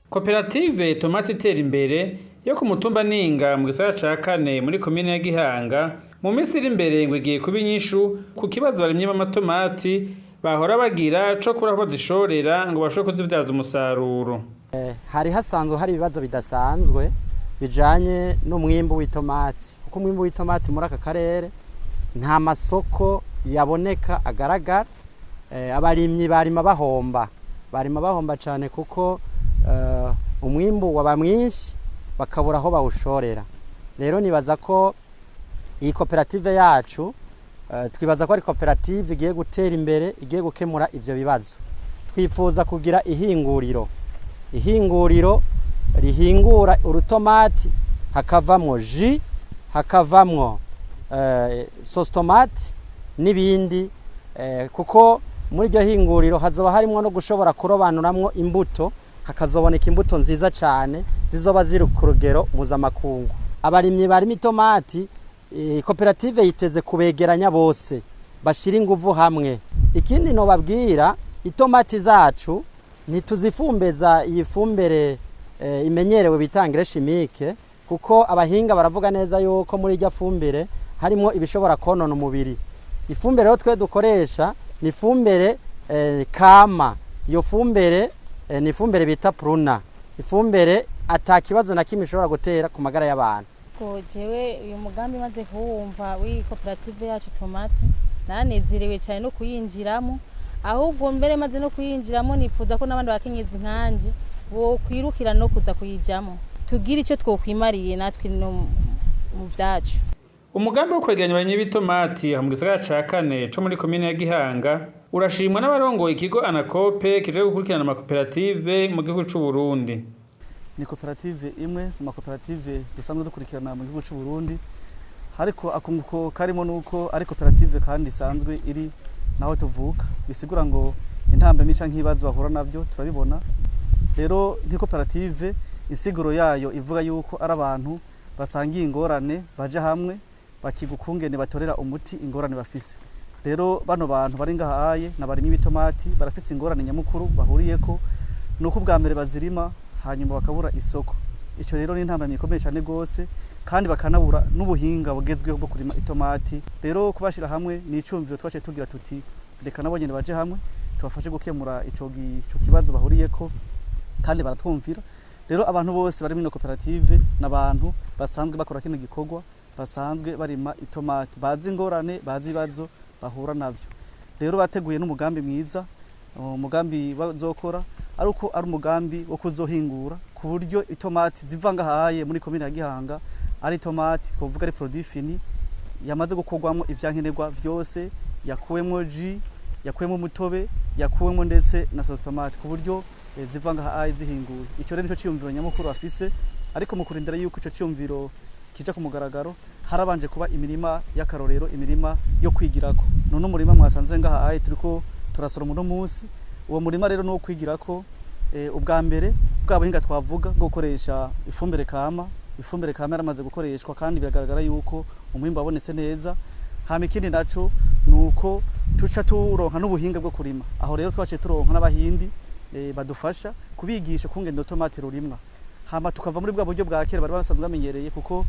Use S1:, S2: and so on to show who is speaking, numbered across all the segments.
S1: Koperative Tomate itera imbere yo ku mutumba Ninga mu gisagara ca Kane muri komine ya Gihanga mu minsi iri imbere ngo igiye kuba inyishu ku kibazo barimye b'amatomati bahora bagira co kuri aho zishorera ngo bashobore kuzivyaza umusaruro.
S2: Hari hasanzwe hari ibibazo bidasanzwe bijanye n'umwimbu w'itomati. Kuko umwimbu w'itomati muri aka karere nta masoko yaboneka agaragara, abarimyi barima bahomba cane kuko umwimbu waba mwinshi bakabura aho bawushorera. Rero nibaza ko iyi koperative yacu twibaza ko ari koperative igiye gutera imbere, igiye gukemura ivyo bibazo. Twifuza kugira ihinguriro rihingura urutomati hakavamwo ji, hakavamwo sostomati n'ibindi, kuko muri iryo hinguriro hazoba harimwo no gushobora kurobanuramwo imbuto, hakazoboneka imbuto nziza cyane zizoba ziri ku rugero mpuzamakungu. Abarimyi barimo itomati, koperative yiteze kubegeranya bose bashira inguvu hamwe. Ikindi no babwira, itomati zacu ntituzifumbeza iyi fumbire imenyerewe bita engrais chimique, kuko abahinga baravuga neza yuko muri iryo fumbire harimo ibishobora konona umubiri. Ifumbire rero twe dukoresha ni fumbire kama. Iyo fumbire ni fumbire bita pruna, ifumbire atakibazo na kimwe ishobora gutera ku magara y'abantu.
S3: Ko jewe uyu mugambi maze kuwumva wi koperative yacu Tomate naranezerewe cyane no kuyinjiramo, ahubwo mbere maze no kuyinjiramo nifuza ko n'abandi bakenyezi nkanje bo kwirukira no kuza kuyijamo, tugira icyo twokwimariye natwe no mu vyacu.
S1: Umugambi wo kwegeranya abarimyi b'itomati mu gisagara ca Kane co muri komine ya Gihanga urashimwa n'abarongoye ikigo Anakope kije gukurikirana amakoperative mu gihugu c'u Burundi.
S4: Ni koperative imwe mu makoperative dusanzwe dukurikirana mu gihugu c'u Burundi, ariko akunguko karimo nuko ari koperative kandi isanzwe iri naho tuvuka, bisigura ngo intambwe mica nk'ibibazo bahura navyo turabibona. Rero ni koperative insiguro yayo ivuga yuko ari abantu basangiye ingorane baje hamwe bakigukungene batorera umuti ingorane bafise. Rero bano bantu bari ngahaye n'abarimyi b'itomati barafise ingorane nyamukuru bahuriyeko, nuko ubwa mbere bazirima hanyuma bakabura isoko. Ico rero ni intambwe ikomeye cyane gose, kandi bakanabura n'ubuhinga bugezweho bwo kurima itomati. Rero kubashira hamwe ni icumviro twace tugira tuti reka nabo nyene baje hamwe tubafashe gukemura ico kibazo bahuriyeko, kandi baratwumvira. Rero abantu bose bari muri koperative n'abantu basanzwe bakora kino gikorwa, basanzwe barima itomati, bazi ingorane, bazi ibibazo bahura navyo. Rero bateguye n'umugambi mwiza, umugambi bazokora aruko ari umugambi wo kuzohingura ku buryo itomati zivanga haye muri komine ya Gihanga ari itomati twovuga ari produit fini yamaze gukorwamo ivyankenerwa vyose, yakuwemwo ji, yakuwemwo umutobe, yakuwemwo ndetse na sauce tomate, ku buryo zivanga haye zihinguye. Ico rero nico ciyumviro nyamukuru afise, ariko mu kurindira yuko ico ciyumviro kija ku mugaragaro harabanje kuba imirima y'akarorero, imirima yo kwigirako. None umurima mwasanze ngaha haye turiko turasoroma uno munsi, uwo murima rero no kwigirako ubwa mbere bwa buhinga twavuga bwo gukoresha ifumbire kama. Ifumbire kama yaramaze gukoreshwa kandi biragaragara yuko umwimbo wabonetse neza. Hama ikindi naco nuko tuca turonka n'ubuhinga bwo kurima. Aho rero twaciye turonka n'abahindi badufasha kubigisha kungenda tomate rurimwa. Hama tukava muri bwa buryo bwa kera bari basanzwe bamenyereye, kuko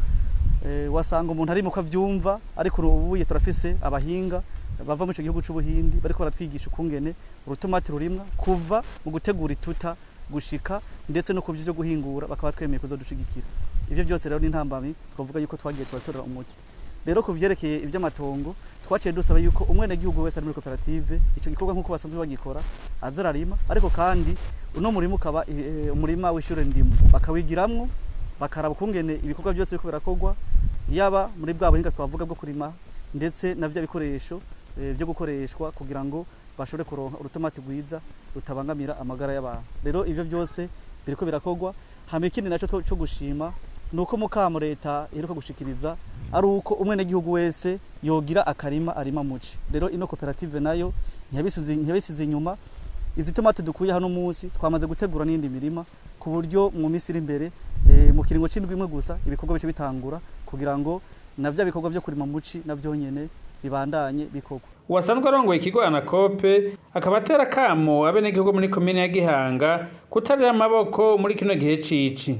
S4: wasanga umuntu ari muko avyumva, ariko ubuye turafise abahinga bava mu cyo gihugu c'ubuhindi bariko baratwigisha ukungene urutomate rurimwa kuva mu gutegura ituta gushika ndetse no kubyo guhingura, bakaba twemeye kuzodushigikira. Ivyo byose rero ni intambamyi twavuga yuko twagiye turatorera umuti. Rero kuvyerekeye ivy'amatongo twaciye dusaba yuko umwene gihugu wese ari muri koperative ico gikorwa nkuko basanzwe bagikora azararima, ariko kandi uno murimo ukaba umurima w'ishure ndimo bakawigiramwo, bakaraba ukungene ibikorwa byose biko birakorwa, yaba muri bwa buhinga twavuga bwo kurima ndetse na vya bikoresho byo gukoreshwa kugira ngo bashobore kuronka urutomati rwiza rutabangamira amagara y'abantu. Rero ivyo byose biriko birakorwa. Hama ikindi naco cyo gushima nuko mukamo leta iheruka gushikiriza ari uko umwene gihugu wese yogira akarima arima muci. Rero ino koperative nayo ntiyabisize inyuma. Izi tomate dukuye hano munsi twamaze gutegura n'indi mirima, ku buryo mu minsi iri imbere mu kiringo c'indwi imwe gusa ibikorwa bice bitangura, kugira ngo navyo bikorwa byo kurima muci navyo nyene bibandanye bikorwa.
S1: Uwasanzwe arongoye ikigo Anakope akaba atera kamo abenegihugu muri komine ya Gihanga kutarira amaboko muri kino gihe cici.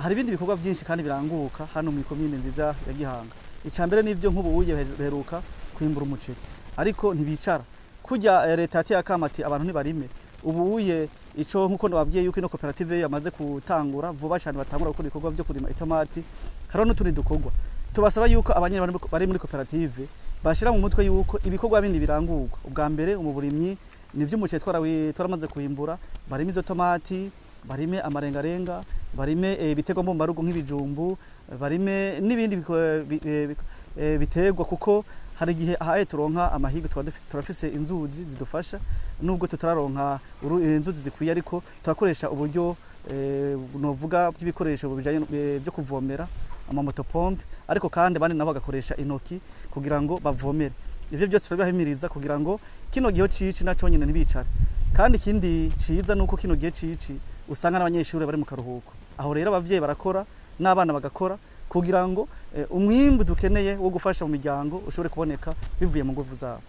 S4: Hari ibindi bikorwa byinshi kandi biranguka hano mu komine nziza ya Gihanga. Icambere nivyo nk'ubuye beruka kwimbura umuceri ariko ntibicara kujya leta yati yakamati abantu ntibarime ubuye ico nkuko nababwiye yuko ino koperative yamaze gutangura vuba cyane batangura gukora ibikorwa byo kurima itomati haro n'utundi dukorwa tubasaba yuko abanyene bari muri koperative bashira mu mutwe yuko ibikorwa bindi birangurwa ubwa mbere umuburimyi nivyo umuceri twaramaze kuhimbura barime izo tomati barime amarengarenga barime ibiterwa mbumbarugo nk'ibijumbu barime n'ibindi biterwa kuko hari igihe ahaye turonka amahirwe turafise inzuzi zidufasha nubwo tutararonka inzuzi zikwiye ariko turakoresha uburyo novuga bw'ibikoresho bijanye byo kuvomera amamotopompe ariko kandi abandi nabo bagakoresha intoki kugira ngo bavomere ivyo byose turabihimiriza kugira ngo kino gihe cici naco nyene ntibicare kandi ikindi ciza nuko kino gihe cici usanga n'abanyeshuri bari mu karuhuko aho rero abavyeyi barakora n'abana bagakora kugira ngo umwimbu dukeneye wo gufasha mu miryango ushobore kuboneka bivuye mu nguvu zabo.